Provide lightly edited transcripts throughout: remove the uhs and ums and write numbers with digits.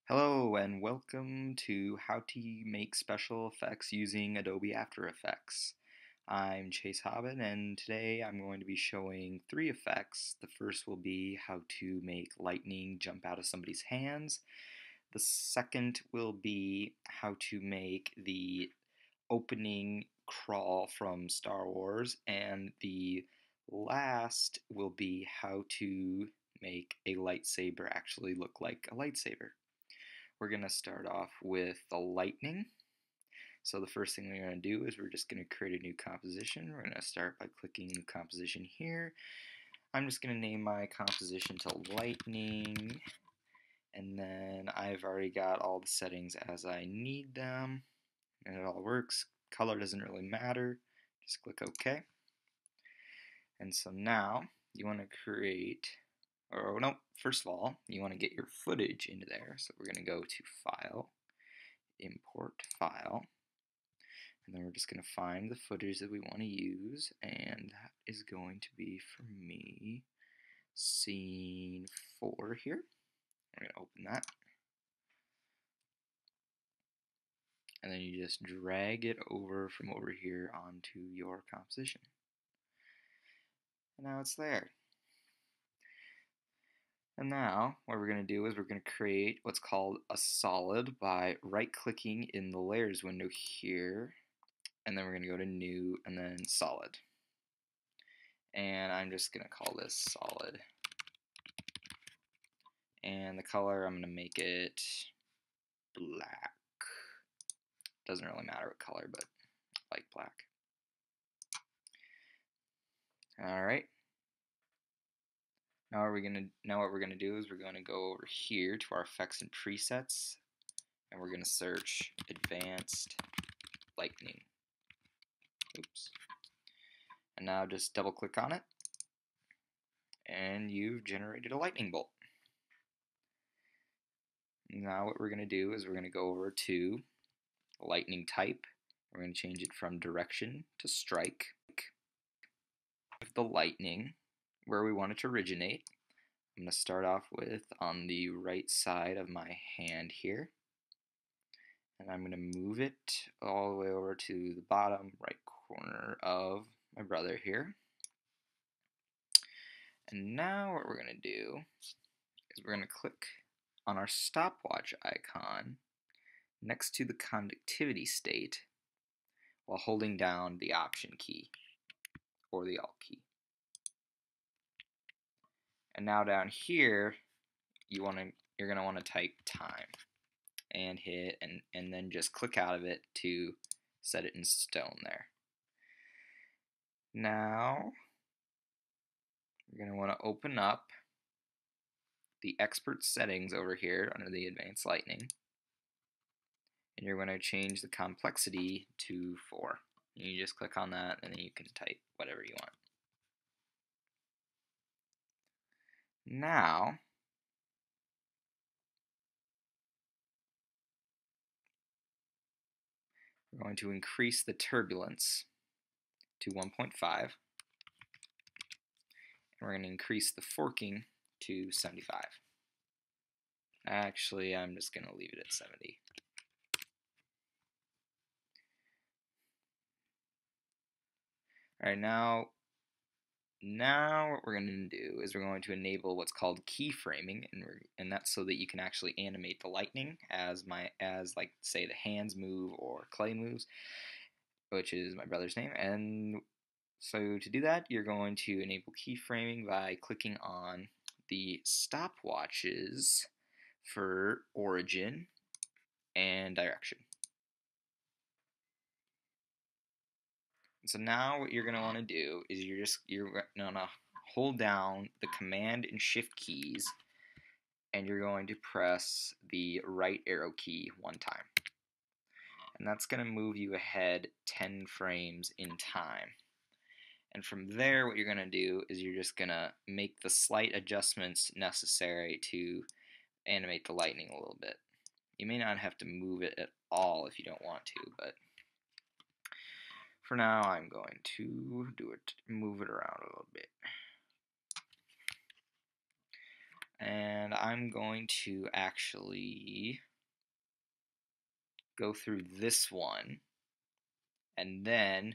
Hello and welcome to how to make special effects using Adobe After Effects. I'm Chase Hobbin and today I'm going to be showing three effects. The first will be how to make lightning jump out of somebody's hands. The second will be how to make the opening crawl from Star Wars, and the last will be how to make a lightsaber actually look like a lightsaber. We're going to start off with the lightning. So the first thing we're going to do is we're just going to create a new composition. We're going to start by clicking new composition here. I'm just going to name my composition to lightning, and then I've already got all the settings as I need them, and it all works. Color doesn't really matter. Just click OK. And so now you want to create, or no, first of all, you want to get your footage into there. So we're going to go to File, Import File, and then we're just going to find the footage that we want to use, and that is going to be, for me, scene 4 here. I'm going to open that, and then you just drag it over from over here onto your composition. And now it's there. And now what we're going to do is we're going to create what's called a solid by right-clicking in the layers window here, and then we're going to go to new and then solid. And I'm just going to call this solid. And the color, I'm going to make it black. Doesn't really matter what color, but I like black. Alright. Now what we're gonna do is we're gonna go over here to our effects and presets, and we're gonna search advanced lightning. Oops. And now just double click on it, and you've generated a lightning bolt. Now what we're going to do is we're going to go over to lightning type. We're going to change it from direction to strike. With the lightning, where we want it to originate, I'm going to start off with on the right side of my hand here. And I'm going to move it all the way over to the bottom right corner of my brother here. And now what we're going to do is we're going to click on our stopwatch icon next to the conductivity state while holding down the Option key or the Alt key. And now down here, you're going to want to type time and hit and then just click out of it to set it in stone there. Now you're going to want to open up the expert settings over here under the advanced lightning, and you're going to change the complexity to 4. And you just click on that, and then you can type whatever you want. Now we're going to increase the turbulence to 1.5, and we're going to increase the forking to 75. Actually, I'm just going to leave it at 70. Alright, now what we're going to do is we're going to enable what's called keyframing, and that's so that you can actually animate the lightning as like say the hands move or Clay moves, which is my brother's name. And so to do that, you're going to enable keyframing by clicking on the stopwatches for origin and direction. So now what you're going to want to do is you're going to hold down the Command and Shift keys, and you're going to press the right arrow key one time. And that's going to move you ahead 10 frames in time. And from there, what you're going to do is you're just going to make the slight adjustments necessary to animate the lightning a little bit. You may not have to move it at all if you don't want to, but for now I'm going to move it around a little bit. And I'm going to actually go through this one, and then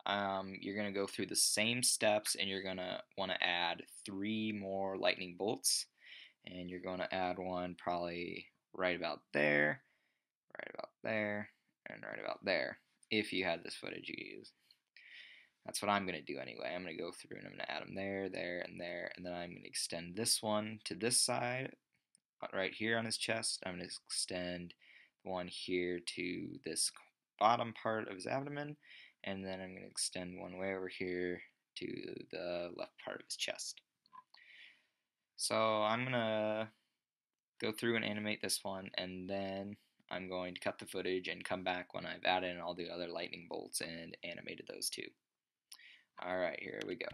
you're going to go through the same steps, and you're going to want to add 3 more lightning bolts, and you're going to add one probably right about there, right about there, and right about there, if you had this footage you use. That's what I'm going to do anyway. I'm going to go through and I'm going to add them there, there, and there, and then I'm going to extend this one to this side, right here on his chest. I'm going to extend one here to this bottom part of his abdomen, and then I'm going to extend one way over here to the left part of his chest. So I'm going to go through and animate this one, and then I'm going to cut the footage and come back when I've added in all the other lightning bolts and animated those too. Alright, here we go.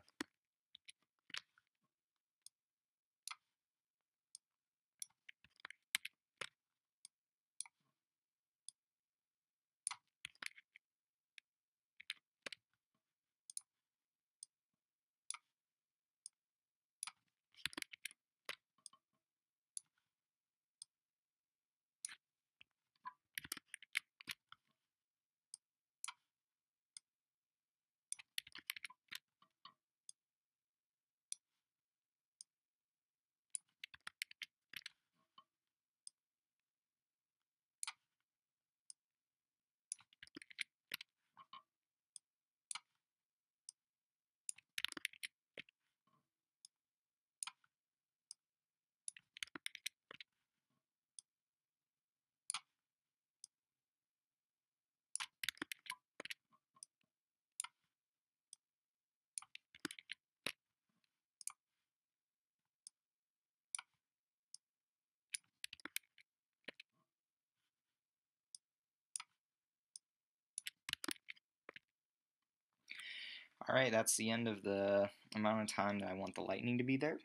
Alright, that's the end of the amount of time that I want the lightning to be there.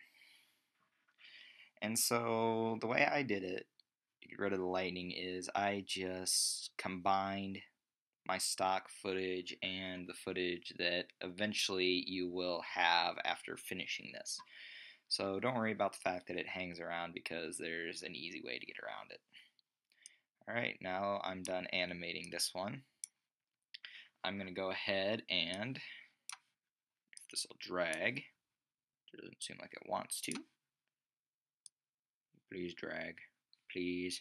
And so the way I did it to get rid of the lightning is I just combined my stock footage and the footage that eventually you will have after finishing this. So don't worry about the fact that it hangs around, because there's an easy way to get around it. Alright, now I'm done animating this one. I'm going to go ahead and, if this will drag, it doesn't seem like it wants to. Please drag, please,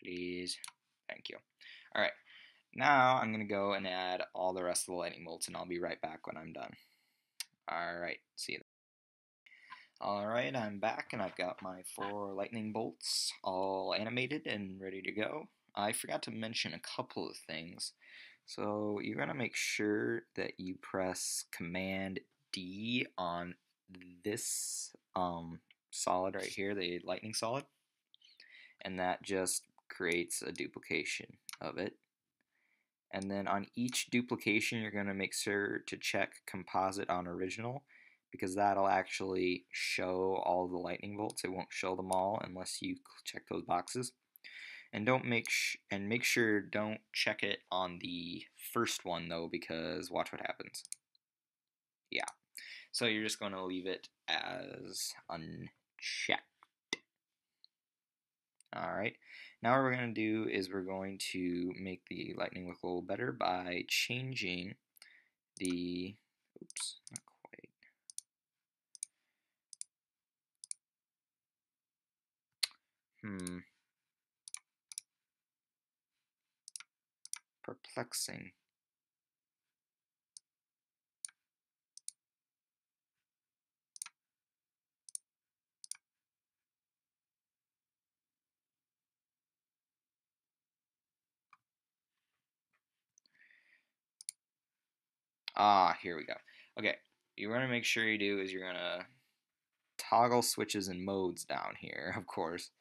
please, thank you. Alright, now I'm going to go and add all the rest of the lightning bolts, and I'll be right back when I'm done. Alright, see you then. Alright, I'm back, and I've got my 4 lightning bolts all animated and ready to go. I forgot to mention a couple of things. So you're going to make sure that you press Command D on this solid right here, the lightning solid, and that just creates a duplication of it. And then on each duplication, you're going to make sure to check Composite on Original, because that'll actually show all the lightning bolts. It won't show them all unless you check those boxes. And make sure don't check it on the first one though, because watch what happens. Yeah. So you're just going to leave it as unchecked. Alright, now what we're going to do is we're going to make the lightning look a little better by changing the, oops, not quite, perplexing. Ah, here we go. Okay, you're going to make sure you do is you're going to toggle switches and modes down here, of course,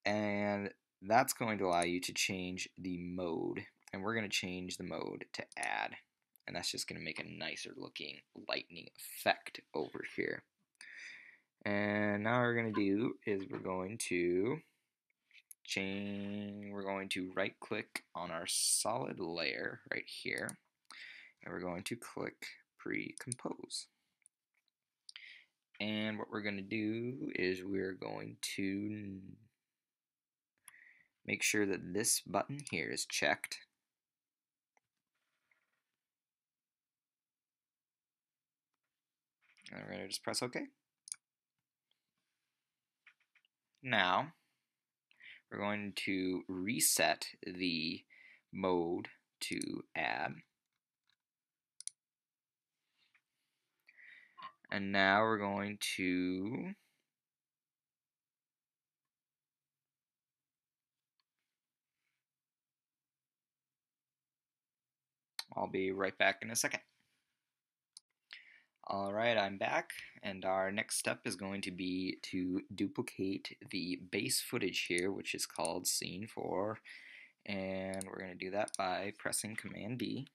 and that's going to allow you to change the mode, and we're going to change the mode to add, and that's just going to make a nicer looking lightning effect over here. And now what we're going to do is we're going to right click on our solid layer right here, and we're going to click pre-compose. And what we're going to do is we're going to make sure that this button here is checked. And we're going to just press OK. Now, we're going to reset the mode to add. And now we're going to I'll be right back in a second. Alright, I'm back, and our next step is going to be to duplicate the base footage here, which is called Scene 4, and we're going to do that by pressing Command D,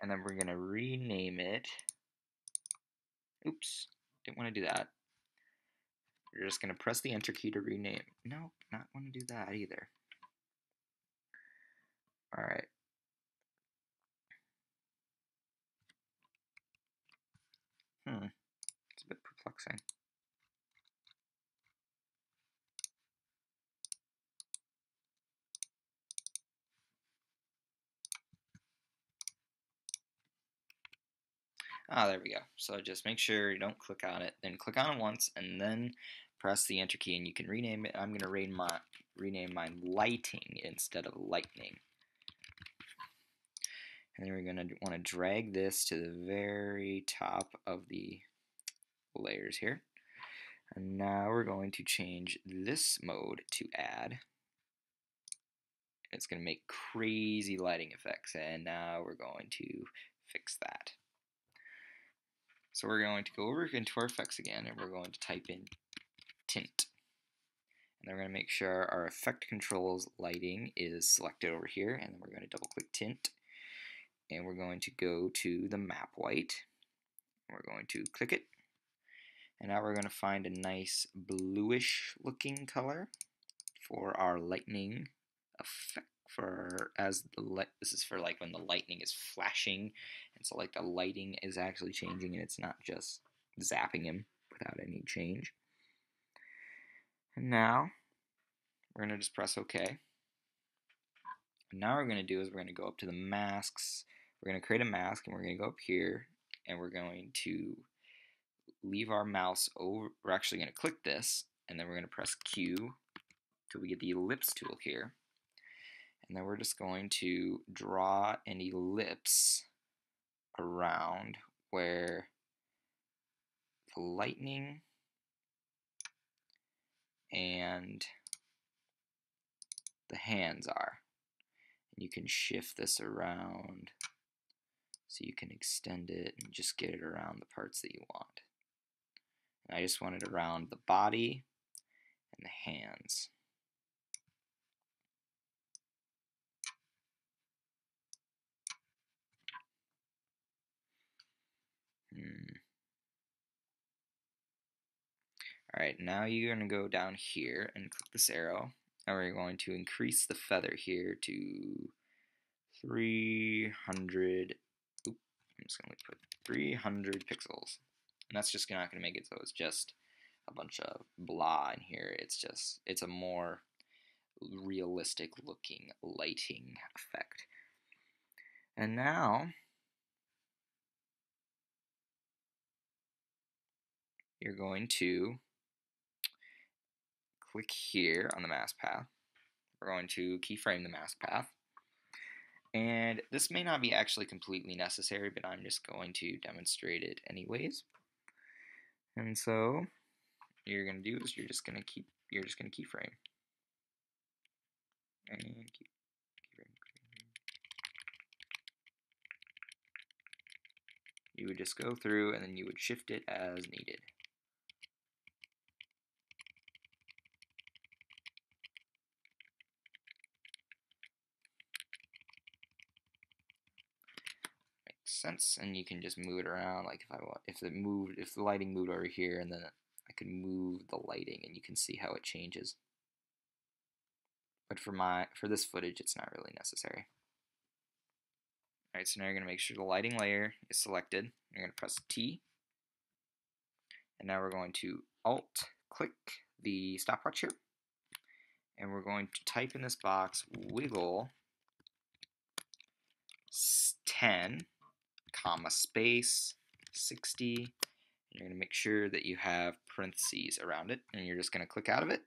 and then we're going to rename it. Oops, didn't want to do that. We're just going to press the Enter key to rename. Nope, not want to do that either. Alright. It's a bit perplexing. Ah, there we go. So just make sure you don't click on it, then click on it once, and then press the Enter key, and you can rename it. I'm going to rename mine Lighting instead of Lightning. And then we're going to want to drag this to the very top of the layers here. And now we're going to change this mode to Add. It's going to make crazy lighting effects, and now we're going to fix that. So we're going to go over into our effects again, and we're going to type in tint. And then we're going to make sure our effect controls lighting is selected over here, and then we're going to double click tint, and we're going to go to the map white. We're going to click it, and now we're going to find a nice bluish looking color for our lightning effect. This is for like when the lightning is flashing, and so like the lighting is actually changing, and it's not just zapping him without any change. And now we're going to just press OK. And now what we're going to do is we're going to go up to the masks. We're going to create a mask, and we're going to go up here, and we're going to leave our mouse over. We're actually going to click this, and then we're going to press Q till we get the ellipse tool here. And then we're just going to draw an ellipse around where the lightning and the hands are. And you can shift this around so you can extend it and just get it around the parts that you want. And I just want it around the body and the hands. Alright, now you're going to go down here and click this arrow, and we're going to increase the feather here to 300. I'm just going to put 300 pixels, and that's just not going to make it so it's just a bunch of blah in here. It's a more realistic looking lighting effect. And now you're going to click here on the mask path. We're going to keyframe the mask path. And this may not be actually completely necessary, but I'm just going to demonstrate it anyways. And so what you're going to do is you're just going to keyframe. And keyframe. You would just go through, and then you would shift it as needed. Sense, and you can just move it around. Like if the lighting moved over here, and then I could move the lighting, and you can see how it changes. But for this footage, it's not really necessary. Alright, so now you're going to make sure the lighting layer is selected. You're going to press T, And now we're going to Alt click the stopwatch here, and we're going to type in this box wiggle 10, comma, space 60. And you're going to make sure that you have parentheses around it, and you're just going to click out of it.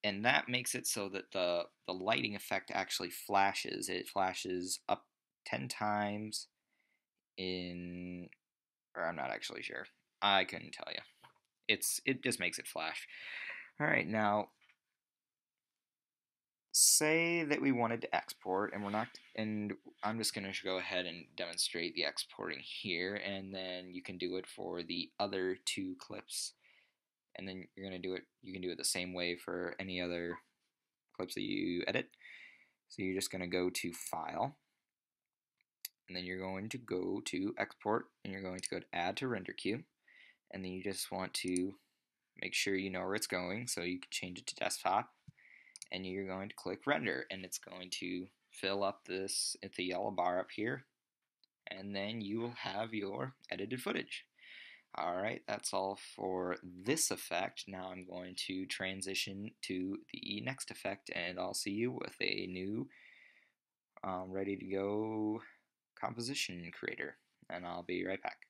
And that makes it so that the lighting effect actually flashes. It flashes up 10 times in, or I'm not actually sure. I couldn't tell you. It just makes it flash. All right, now say that we wanted to export, and we're not, and I'm just going to go ahead and demonstrate the exporting here, and then you can do it for the other two clips, and then you're going to do it. You can do it the same way for any other clips that you edit. So you're just going to go to File, and then you're going to go to Export, and you're going to go to Add to Render Queue, and then you just want to make sure you know where it's going, so you can change it to desktop, and you're going to click Render, and it's going to fill up this at the yellow bar up here, and then you will have your edited footage. Alright, that's all for this effect. Now I'm going to transition to the next effect, and I'll see you with a new ready to go composition creator, and I'll be right back.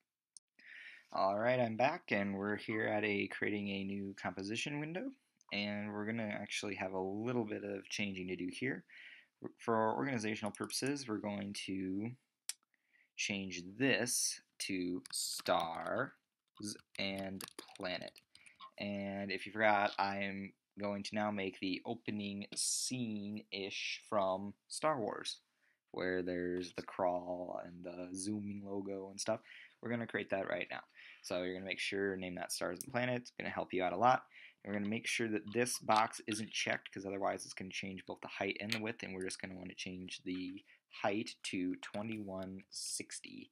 Alright, I'm back, and we're here at creating a new composition window, and we're going to actually have a little bit of changing to do here. For organizational purposes, we're going to change this to stars and planet. And if you forgot, I'm going to now make the opening scene-ish from Star Wars, where there's the crawl and the zooming logo and stuff. We're going to create that right now. So you're going to make sure, name that Stars and Planet. It's going to help you out a lot. And we're going to make sure that this box isn't checked, because otherwise it's going to change both the height and the width, and we're just going to want to change the height to 2160.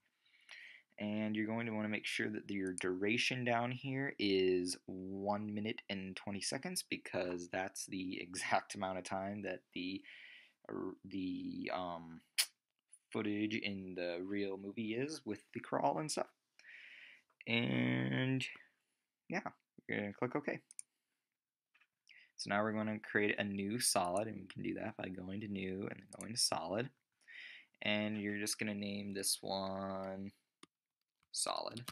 And you're going to want to make sure that your duration down here is 1 minute and 20 seconds, because that's the exact amount of time that the footage in the real movie is with the crawl and stuff. And yeah, you're going to click OK. So now we're going to create a new solid, and we can do that by going to New and then going to Solid. And you're just going to name this one Solid,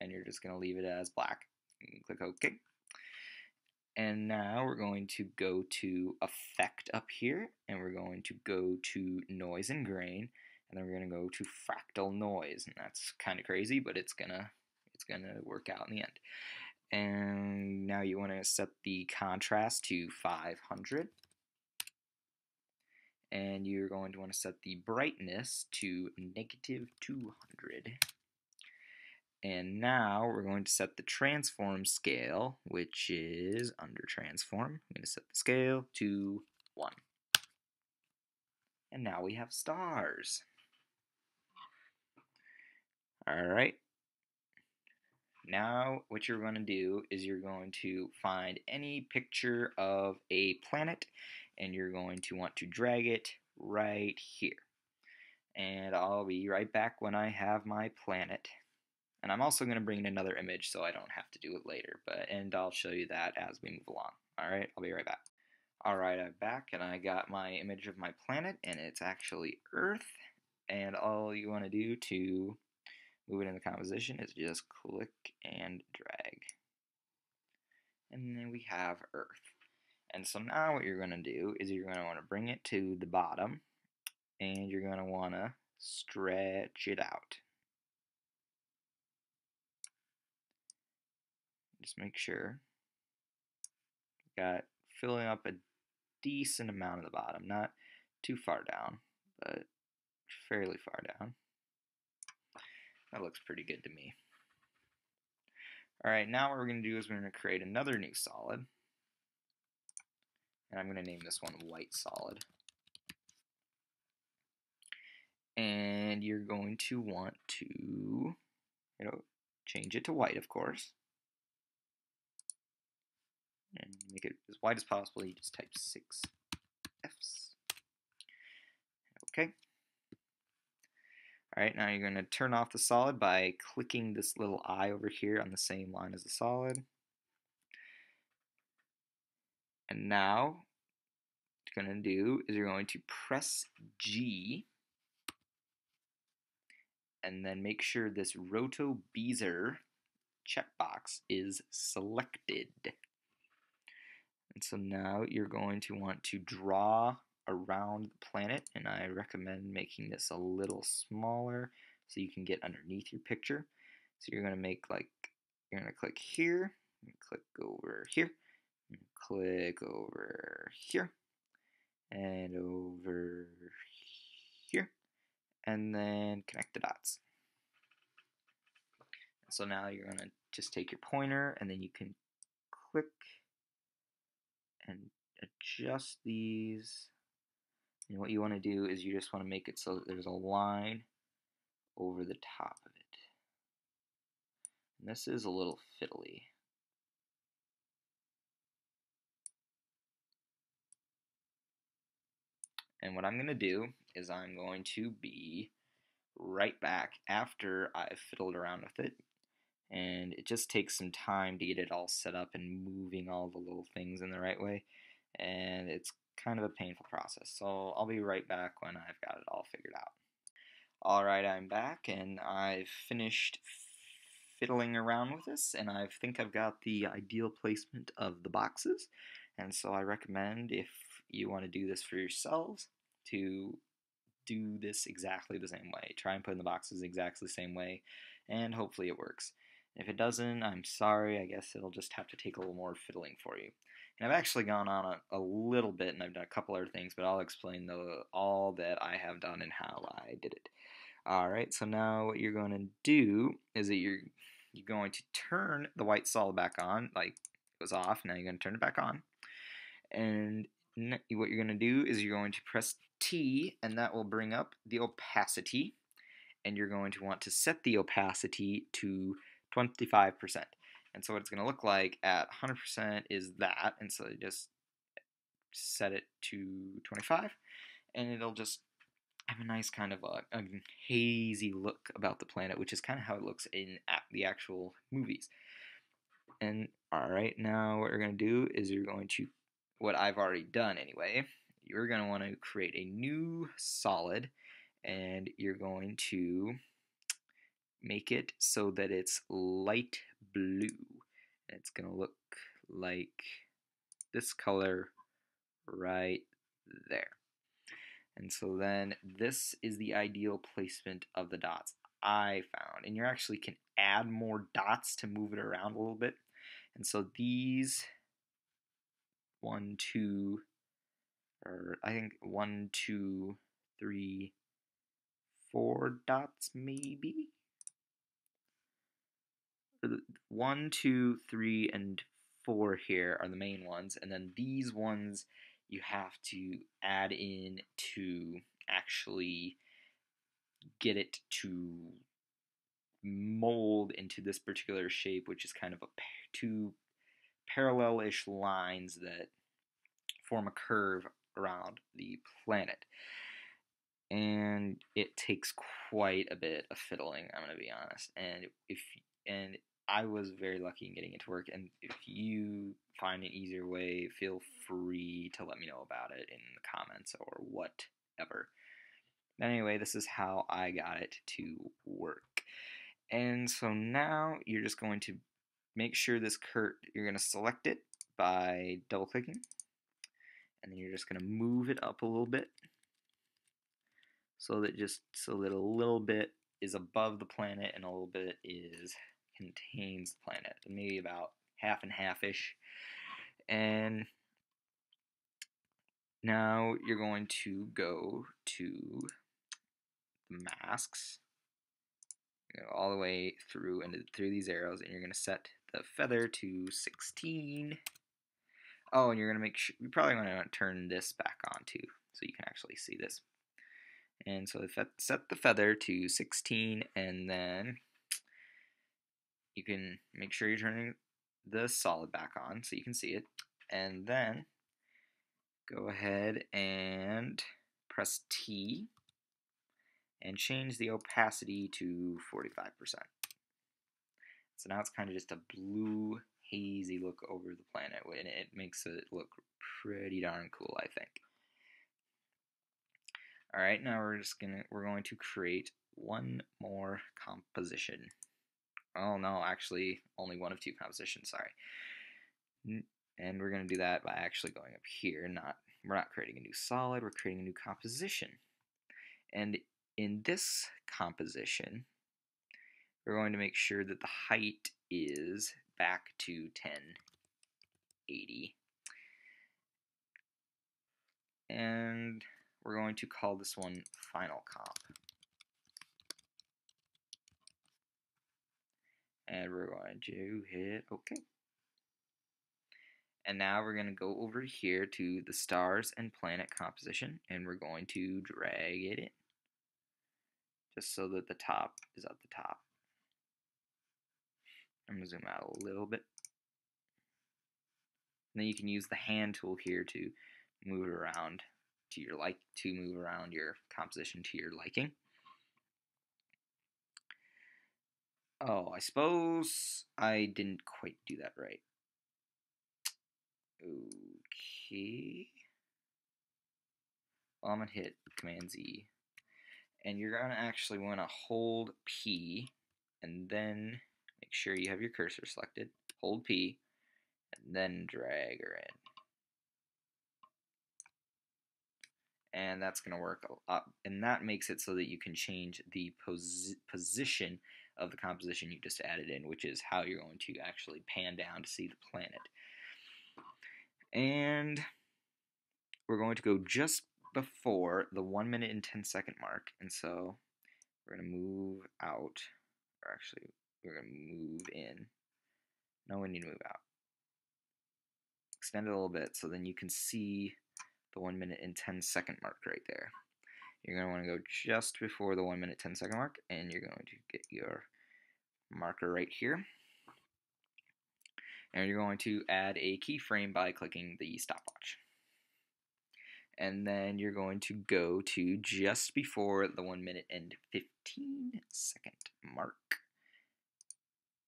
and you're just going to leave it as black. And click OK. And now we're going to go to Effect up here, and we're going to go to Noise and Grain, and then we're going to go to Fractal Noise, and that's kind of crazy, but it's gonna work out in the end. And now you want to set the contrast to 500, and you're going to want to set the brightness to -200. And now we're going to set the transform scale, which is under transform. I'm going to set the scale to 1. And now we have stars. Alright. Now what you're going to do is you're going to find any picture of a planet, and you're going to want to drag it right here. And I'll be right back when I have my planet. And I'm also going to bring in another image so I don't have to do it later, and I'll show you that as we move along. Alright, I'll be right back. Alright, I'm back, and I got my image of my planet, and it's actually Earth. And all you want to do to move it in the composition is just click and drag. And then we have Earth. And so now what you're going to do is you're going to want to bring it to the bottom, and you're going to want to stretch it out. Just make sure you got filling up a decent amount of the bottom, not too far down, but fairly far down. That looks pretty good to me. Alright, now what we're going to do is we're going to create another new solid, and I'm going to name this one White Solid. And you're going to want to, change it to white, of course. And make it as white as possible. You just type 6 Fs. Okay. Alright, now you're going to turn off the solid by clicking this little eye over here on the same line as the solid. And now what you're going to do is you're going to press G and then make sure this Roto Bezier checkbox is selected. And so now you're going to want to draw around the planet, and I recommend making this a little smaller so you can get underneath your picture. So you're going to make you're going to click here, click over here, and click over here, and over here, and then connect the dots. So now you're going to just take your pointer, and then you can click and adjust these. And what you want to do is you just want to make it so that there's a line over the top of it. And this is a little fiddly. And what I'm going to do is I'm going to be right back after I've fiddled around with it. And it just takes some time to get it all set up and moving all the little things in the right way. And it's kind of a painful process. So I'll be right back when I've got it all figured out. Alright, I'm back and I've finished fiddling around with this, and I think I've got the ideal placement of the boxes. And so I recommend, if you want to do this for yourselves, to do this exactly the same way. Try and put in the boxes exactly the same way, and hopefully it works. If it doesn't, I'm sorry, I guess it'll just have to take a little more fiddling for you. And I've actually gone on a little bit, and I've done a couple other things, but I'll explain all that I have done and how I did it. Alright, so now what you're going to do is that you're going to turn the white solid back on, like it was off, now you're going to turn it back on. And what you're going to do is you're going to press T, and that will bring up the opacity. And you're going to want to set the opacity to 25%. And so what it's going to look like at 100% is that, and so you just set it to 25, and it'll just have a nice kind of a hazy look about the planet, which is kind of how it looks in the actual movies. And alright, now what you're going to do is you're going to, what I've already done anyway, you're going to want to create a new solid, and you're going to make it so that it's light blue. And it's going to look like this color right there. And so then this is the ideal placement of the dots I found. And you actually can add more dots to move it around a little bit. And so these 1, 2, or I think 1, 2, 3, 4 dots maybe? 1, 2, 3, and 4 here are the main ones. And then these ones you have to add in to actually get it to mold into this particular shape, which is kind of two parallel-ish lines that form a curve around the planet. And it takes quite a bit of fiddling, I'm going to be honest. And I was very lucky in getting it to work, and if you find an easier way, feel free to let me know about it in the comments or whatever. Anyway, this is how I got it to work. And so now you're just going to make sure you're going to select it by double clicking, and then you're just going to move it up a little bit so that a little bit is above the planet and a little bit contains the planet, maybe about half and half-ish. And now you're going to go to the masks, all the way through these arrows, and you're going to set the feather to 16. Oh, and you're going to make sure, you probably want to turn this back on too, so you can actually see this. And so set the feather to 16, and then you can make sure you're turning the solid back on so you can see it. And then go ahead and press T, and change the opacity to 45%. So now it's kind of just a blue, hazy look over the planet, and it makes it look pretty darn cool, I think. Alright, now we're going to create one more composition. Oh no, actually only one of two compositions, sorry. And we're going to do that by actually going up here. We're not creating a new solid, we're creating a new composition. And in this composition, we're going to make sure that the height is back to 1080. And we're going to call this one Final Comp. And we're going to hit OK. And now we're going to go over here to the stars and planet composition, and we're going to drag it in, just so that the top is at the top. I'm going to zoom out a little bit. And then you can use the hand tool here to move it around to move around your composition to your liking. Oh, I suppose I didn't quite do that right. Okay. Well, I'm going to hit Command Z. And you're going to actually want to hold P and then make sure you have your cursor selected. Hold P and then drag her in. And that's going to work a lot. And that makes it so that you can change the position of the composition you just added in, which is how you're going to actually pan down to see the planet. And we're going to go just before the 1 minute and 10-second mark, and so we're going to move out, or actually we're going to move in. No, we need to move out. Extend it a little bit so then you can see the 1 minute and 10-second mark right there. You're going to want to go just before the 1 minute 10-second mark, and you're going to get your marker right here. And you're going to add a keyframe by clicking the stopwatch. And then you're going to go to just before the 1 minute and 15-second mark.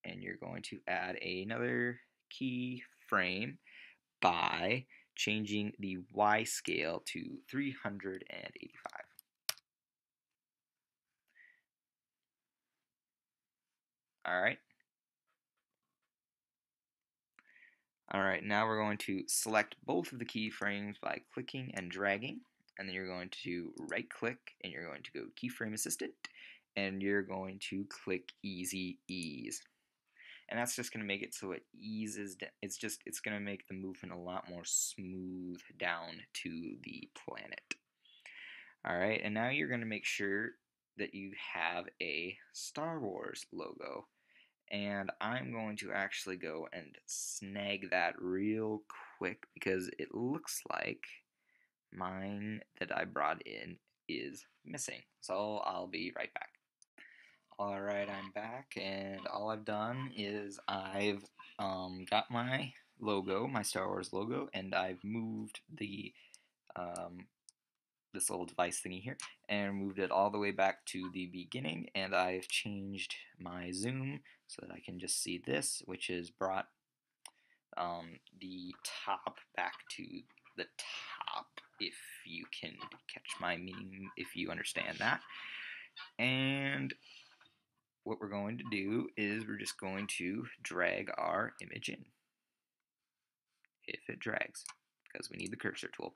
And you're going to add another keyframe by changing the Y scale to 385. Alright. Alright, now we're going to select both of the keyframes by clicking and dragging, and then you're going to right click and you're going to go Keyframe Assistant, and you're going to click Easy Ease. And that's just going to make it so it eases, it's going to make the movement a lot more smooth down to the planet. Alright, and now you're going to make sure that you have a Star Wars logo. And I'm going to actually go and snag that real quick because it looks like mine that I brought in is missing. So I'll be right back. Alright, I'm back, and all I've done is I've got my logo, my Star Wars logo, and I've moved the this little device thingy here and moved it all the way back to the beginning, and I've changed my zoom so that I can just see this, which has brought the top back to the top, if you can catch my meaning, if you understand that. And what we're going to do is we're just going to drag our image in, if it drags, because we need the cursor tool.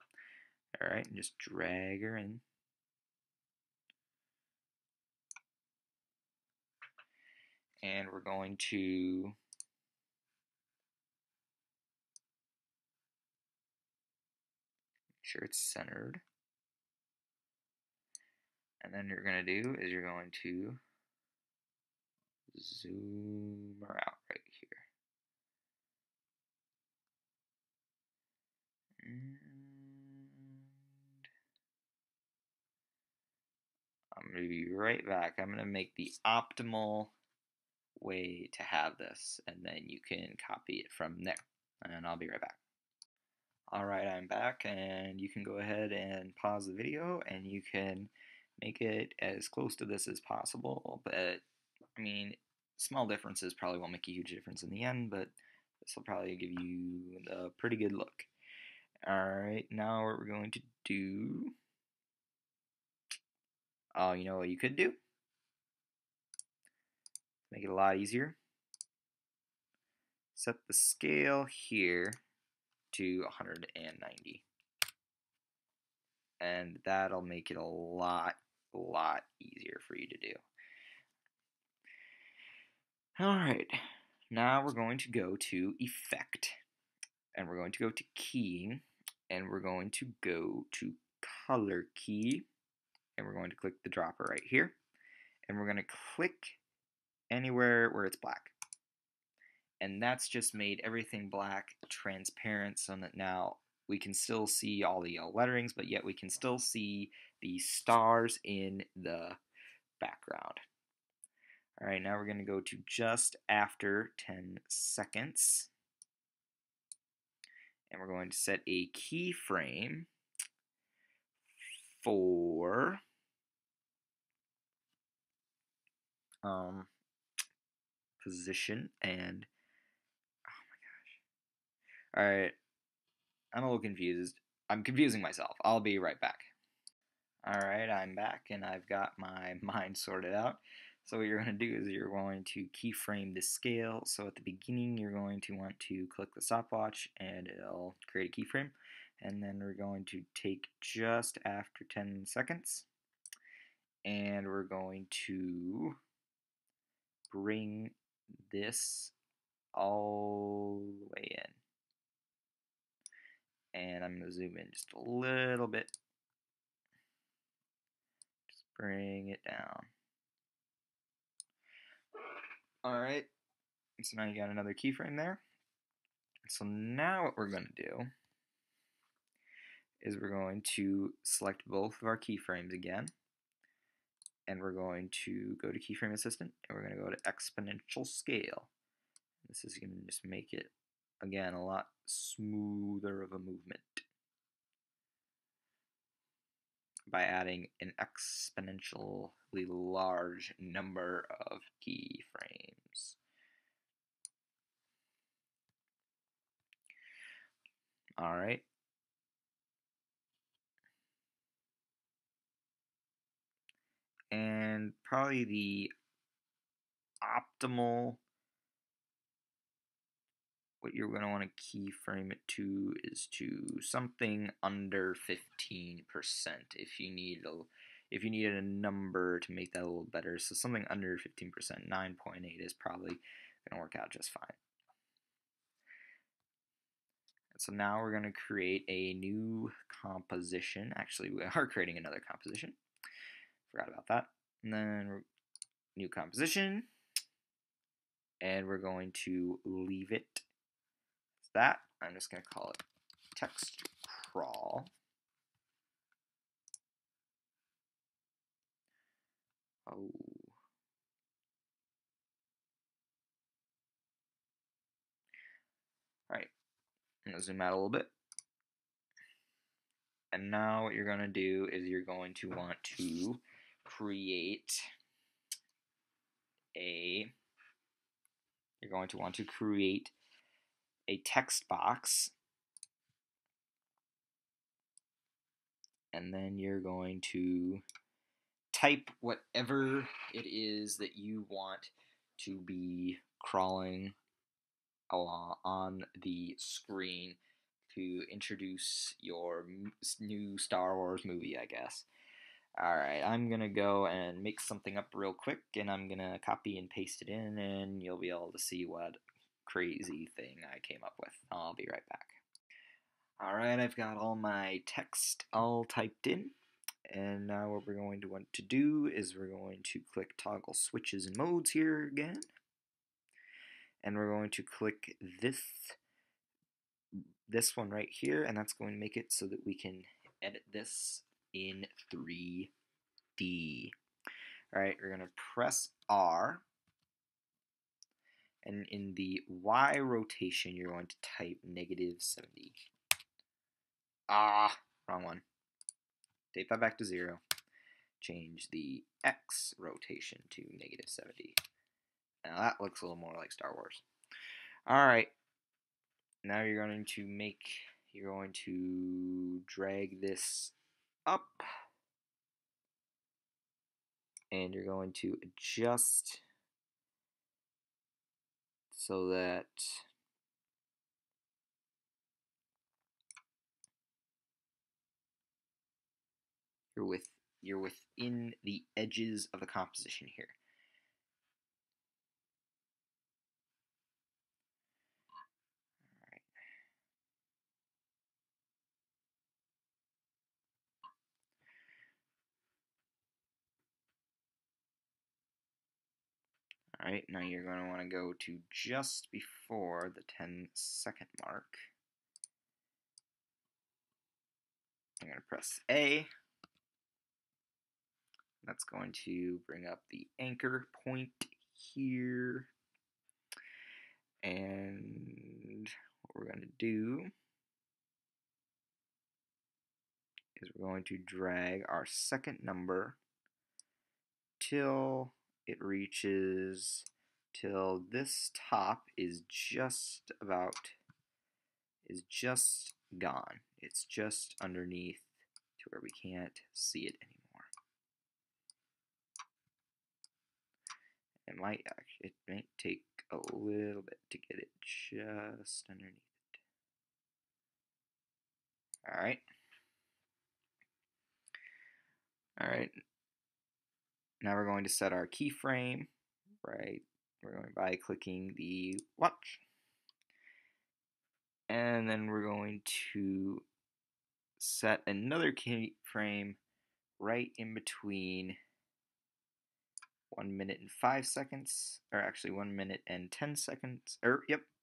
Alright, and just drag her in. And we're going to make sure it's centered. And then you're going to do is you're going to zoom her out right here. And I'm going to be right back. I'm going to make the optimal way to have this, and then you can copy it from there. And I'll be right back. Alright, I'm back, and you can go ahead and pause the video, and you can make it as close to this as possible, but I mean, small differences probably won't make a huge difference in the end, but this will probably give you a pretty good look. Alright, now what we're going to do, oh, you know what you could do? Make it a lot easier. Set the scale here to 190. And that'll make it a lot easier for you to do. Alright, now we're going to go to Effect, and we're going to go to Keying, and we're going to go to Color Key, and we're going to click the dropper right here, and we're going to click anywhere where it's black. And that's just made everything black, transparent, so that now we can still see all the yellow letterings, but yet we can still see the stars in the background. Alright, now we're going to go to just after 10 seconds. And we're going to set a keyframe for position and oh my gosh. Alright, I'm a little confused. I'm confusing myself. I'll be right back. Alright, I'm back and I've got my mind sorted out. So what you're going to do is you're going to keyframe the scale. So at the beginning you're going to want to click the stopwatch and it'll create a keyframe. And then we're going to take just after 10 seconds and we're going to bring this all the way in. And I'm going to zoom in just a little bit. Just bring it down. Alright, so now you got another keyframe there. So now what we're going to do is we're going to select both of our keyframes again, and we're going to go to Keyframe Assistant, and we're going to go to Exponential Scale. This is going to just make it, again, a lot smoother of a movement by adding an exponentially large number of keyframes. Alright. And probably the optimal, what you're going to want to keyframe it to is to something under 15% if you needed a number to make that a little better. So something under 15%, 9.8 is probably going to work out just fine. So now we're going to create a new composition. Actually, we are creating another composition. Forgot about that. And then new composition. And we're going to leave it as that. I'm just going to call it text crawl. Oh. Alright. I'm going to zoom out a little bit. And now what you're going to do is you're going to want to create a text box, and then you're going to type whatever it is that you want to be crawling along on the screen to introduce your new Star Wars movie, I guess. Alright, I'm gonna go and make something up real quick, and I'm gonna copy and paste it in, and you'll be able to see what crazy thing I came up with. I'll be right back. Alright, I've got all my text all typed in, and now what we're going to want to do is we're going to click toggle switches and modes here again, and we're going to click this one right here, and that's going to make it so that we can edit this in 3D. Alright, we're going to press R, and in the Y rotation you're going to type -70. Ah, wrong one. Tape that back to 0. change the X rotation to -70. Now that looks a little more like Star Wars. Alright, now you're going to drag this up, and you're going to adjust so that you're within the edges of the composition here. Alright, now you're going to want to go to just before the 10-second mark. I'm going to press A. That's going to bring up the anchor point here. And what we're going to do is we're going to drag our second number till this top is just gone. It's just underneath to where we can't see it anymore. It might take a little bit to get it just underneath it. Alright. Now we're going to set our keyframe, right? We're going by clicking the watch. And then we're going to set another keyframe right in between 1 minute and 5 seconds, or actually 1 minute and 10 seconds,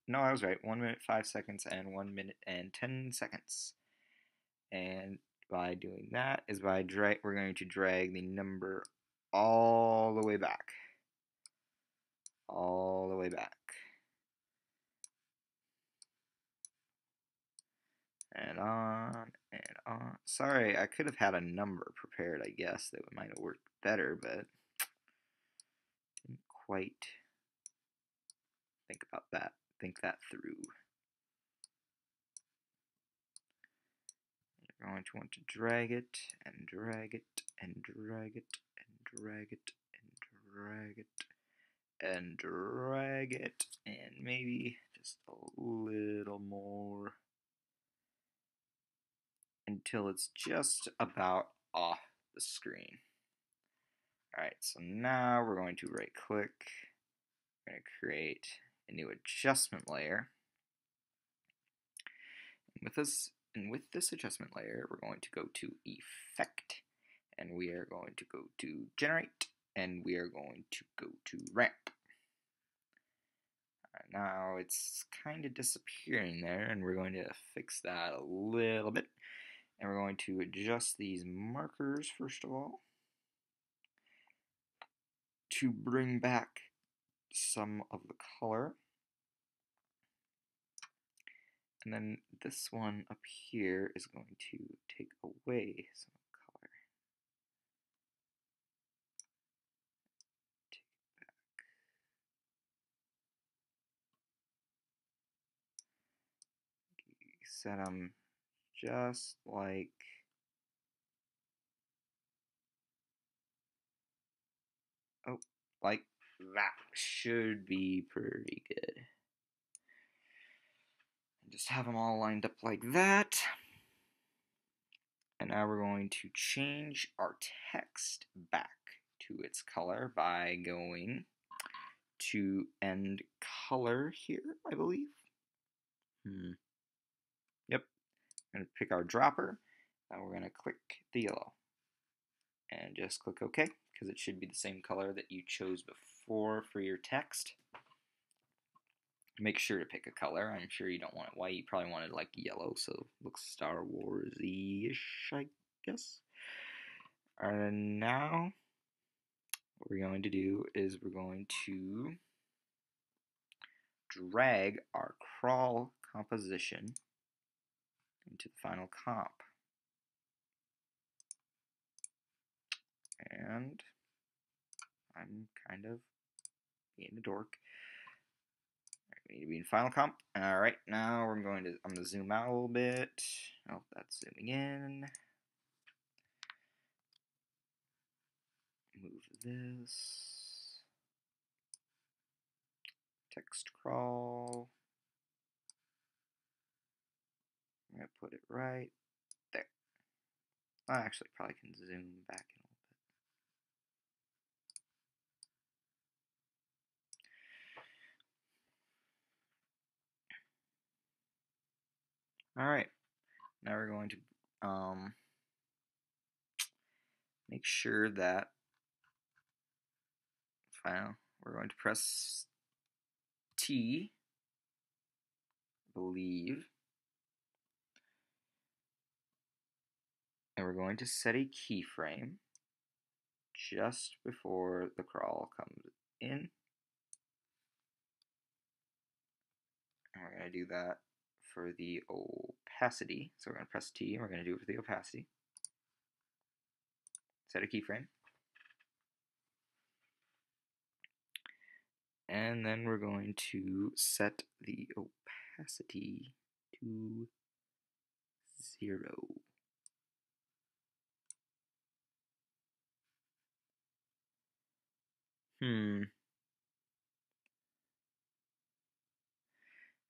no, I was right, 1 minute 5 seconds and 1 minute and 10 seconds. And by doing that is we're going to drag the number all the way back. All the way back. And on and on. Sorry, I could have had a number prepared, I guess, that might have worked better, but didn't quite think that through. You're going to want to drag it and drag it and drag it and drag it and drag it and drag it, and maybe just a little more until it's just about off the screen. Alright, so now we're going to right click, we're going to create a new adjustment layer. And with this adjustment layer, we're going to go to Effect, and we are going to go to Generate, and we are going to go to Ramp. Now it's kind of disappearing there, and we're going to fix that a little bit. And we're going to adjust these markers first of all to bring back some of the color. And then this one up here is going to take away some color. Take it back. Set them just like like that. Should be pretty good. Just have them all lined up like that. And now we're going to change our text back to its color by going to End Color here, I believe. Yep. We're going to pick our dropper. Now we're going to click the yellow. And just click OK, because it should be the same color that you chose before for your text. Make sure to pick a color. I'm sure you don't want it white. You probably want it like yellow, so it looks Star Wars-ish, I guess. And now, what we're going to do is we're going to drag our crawl composition into the final comp. And I'm kind of being a dork. We need to be in Final Comp. Alright, now I'm going to zoom out a little bit. Oh, that's zooming in. Move this. Text crawl. I'm going to put it right there. I actually probably can zoom back in a little bit. Alright, now we're going to make sure that we're going to press T, I believe, and we're going to set a keyframe just before the crawl comes in. And we're going to do that for the opacity. So we're going to press T, and we're going to do it for the opacity. Set a keyframe. And then we're going to set the opacity to 0.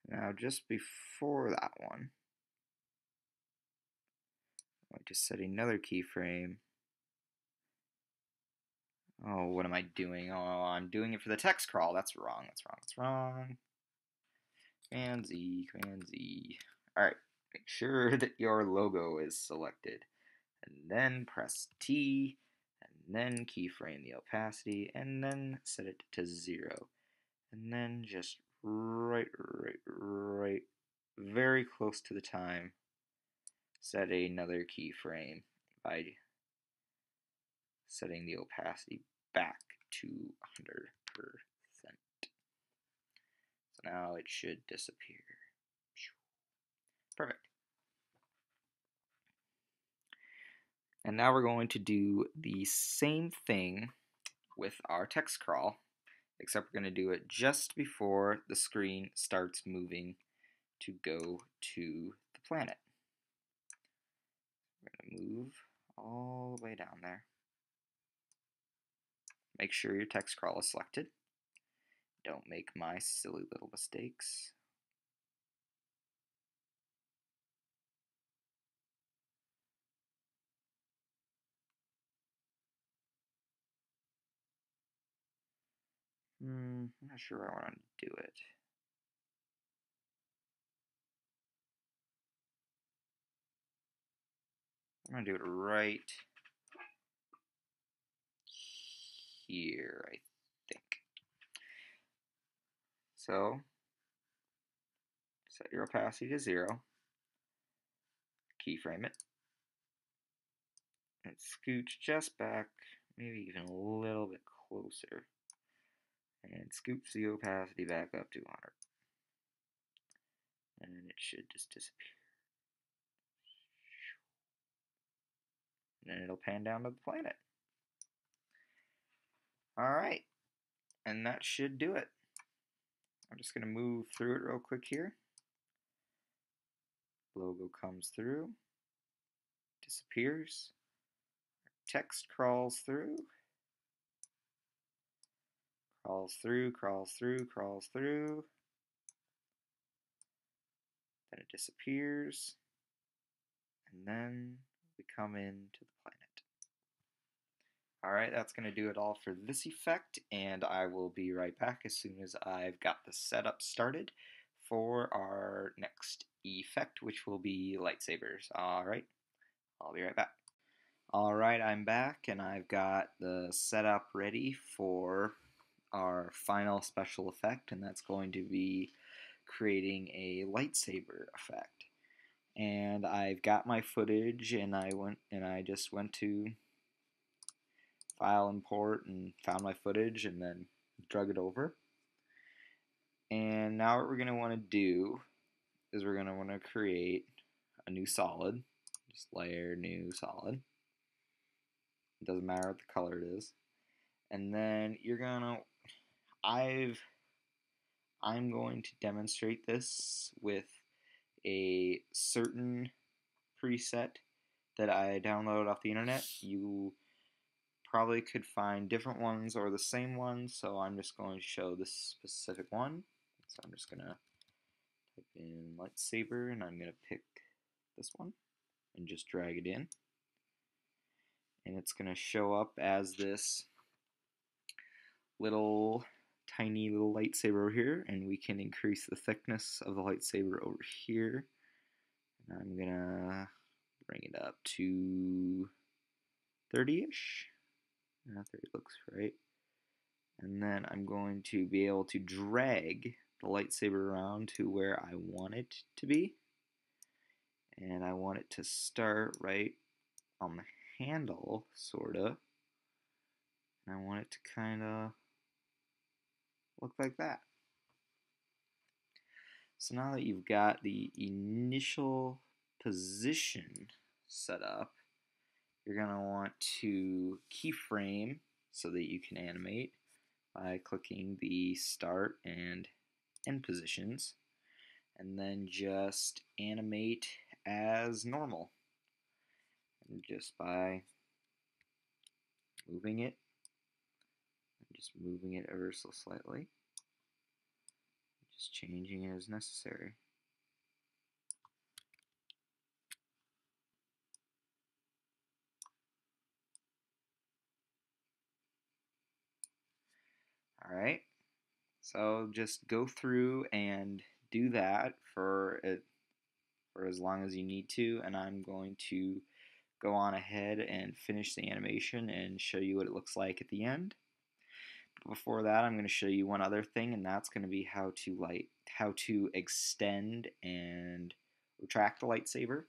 Now just before that one, I'm going to set another keyframe. Oh, what am I doing? Oh, I'm doing it for the text crawl. That's wrong. That's wrong. That's wrong. Command Z, Command Z. Alright, make sure that your logo is selected. And then press T, and then keyframe the opacity, and then set it to 0. And then just right, very close to the time, set another keyframe by setting the opacity back to 100%. So now it should disappear. Perfect. And now we're going to do the same thing with our text crawl, except we're going to do it just before the screen starts moving to go to the planet. We're going to move all the way down there. Make sure your text crawl is selected. Don't make my silly little mistakes. I'm not sure I want to do it. I'm going to do it right here, I think. So, set your opacity to 0. Keyframe it. And scooch just back, maybe even a little bit closer. And scooch the opacity back up to 100. And it should just disappear. And then it'll pan down to the planet. Alright, and that should do it. I'm just going to move through it real quick here. Logo comes through, disappears, text crawls through, crawls through, crawls through, crawls through, then it disappears, and then we come into the planet. Alright, that's going to do it all for this effect, and I will be right back as soon as I've got the setup started for our next effect, which will be lightsabers. Alright, I'll be right back. Alright, I'm back, and I've got the setup ready for our final special effect, and that's going to be creating a lightsaber effect. And I've got my footage, and I just went to File, Import, and found my footage, and then drug it over. And now what we're going to want to do is we're going to want to create a new solid. Just layer, new solid. It doesn't matter what the color it is. And then I'm going to demonstrate this with a certain preset that I downloaded off the internet. You probably could find different ones or the same ones, so I'm just going to show this specific one. So I'm just going to type in lightsaber, and I'm going to pick this one and just drag it in. And it's going to show up as this tiny little lightsaber over here, and we can increase the thickness of the lightsaber over here. And I'm going to bring it up to 30-ish. 30 looks right. And then I'm going to be able to drag the lightsaber around to where I want it to be. And I want it to start right on the handle, sorta. And I want it to kind of look like that. So now that you've got the initial position set up, you're going to want to keyframe so that you can animate by clicking the start and end positions, and then just animate as normal. And just by moving it, ever so slightly, just changing it as necessary. Alright, so just go through and do that for as long as you need to, and I'm going to go on ahead and finish the animation and show you what it looks like at the end. But before that, I'm going to show you one other thing, and that's going to be how to extend and retract the lightsaber.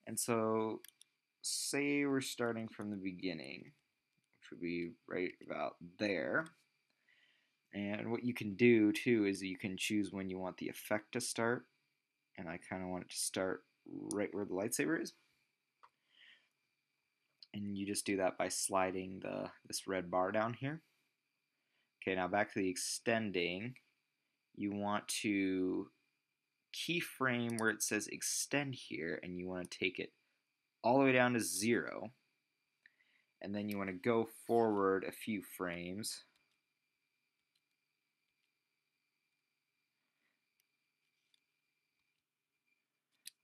And so, say we're starting from the beginning, which would be right about there. And what you can do too is you can choose when you want the effect to start, and I kind of want it to start right where the lightsaber is. And you just do that by sliding this red bar down here. Okay, now back to the extending. You want to keyframe where it says extend here, and you want to take it all the way down to 0. And then you want to go forward a few frames.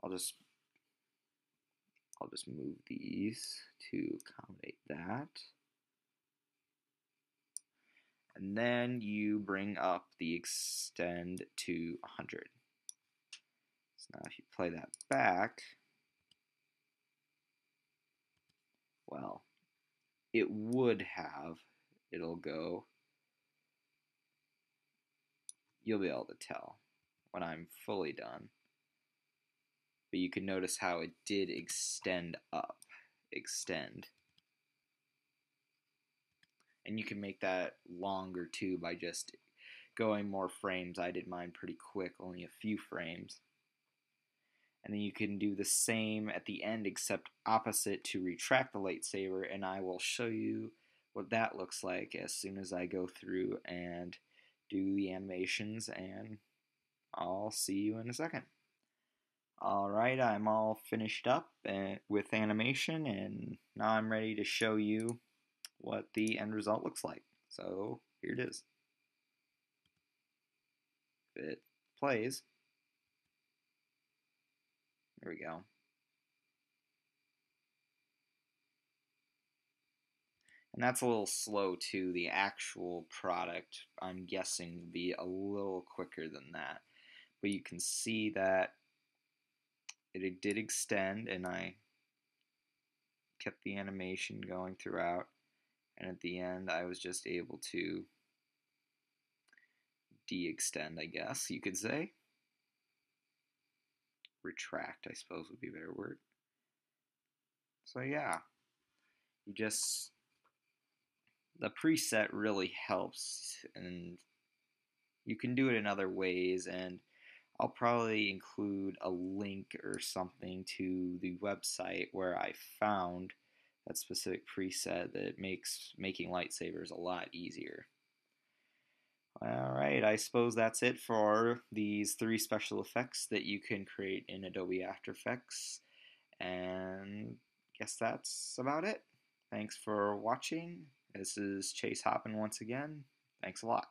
I'll just move these to accommodate that. And then you bring up the extend to 100. So now if you play that back, well, it'll go, you'll be able to tell when I'm fully done. But you can notice how it did extend. And you can make that longer too by just going more frames. I did mine pretty quick, only a few frames. And then you can do the same at the end, except opposite, to retract the lightsaber, and I will show you what that looks like as soon as I go through and do the animations, and I'll see you in a second. Alright, I'm all finished up with animation, and now I'm ready to show you what the end result looks like. So here it is. If it plays, there we go. And that's a little slow too. The actual product, I'm guessing, will be a little quicker than that. But you can see that it did extend, and I kept the animation going throughout. And at the end, I was just able to de-extend, I guess you could say. Retract, I suppose, would be a better word. So yeah, the preset really helps, and you can do it in other ways, and I'll probably include a link or something to the website where I found that specific preset that makes making lightsabers a lot easier. Alright, I suppose that's it for these 3 special effects that you can create in Adobe After Effects. And guess that's about it. Thanks for watching. This is Chase Hoppin once again. Thanks a lot.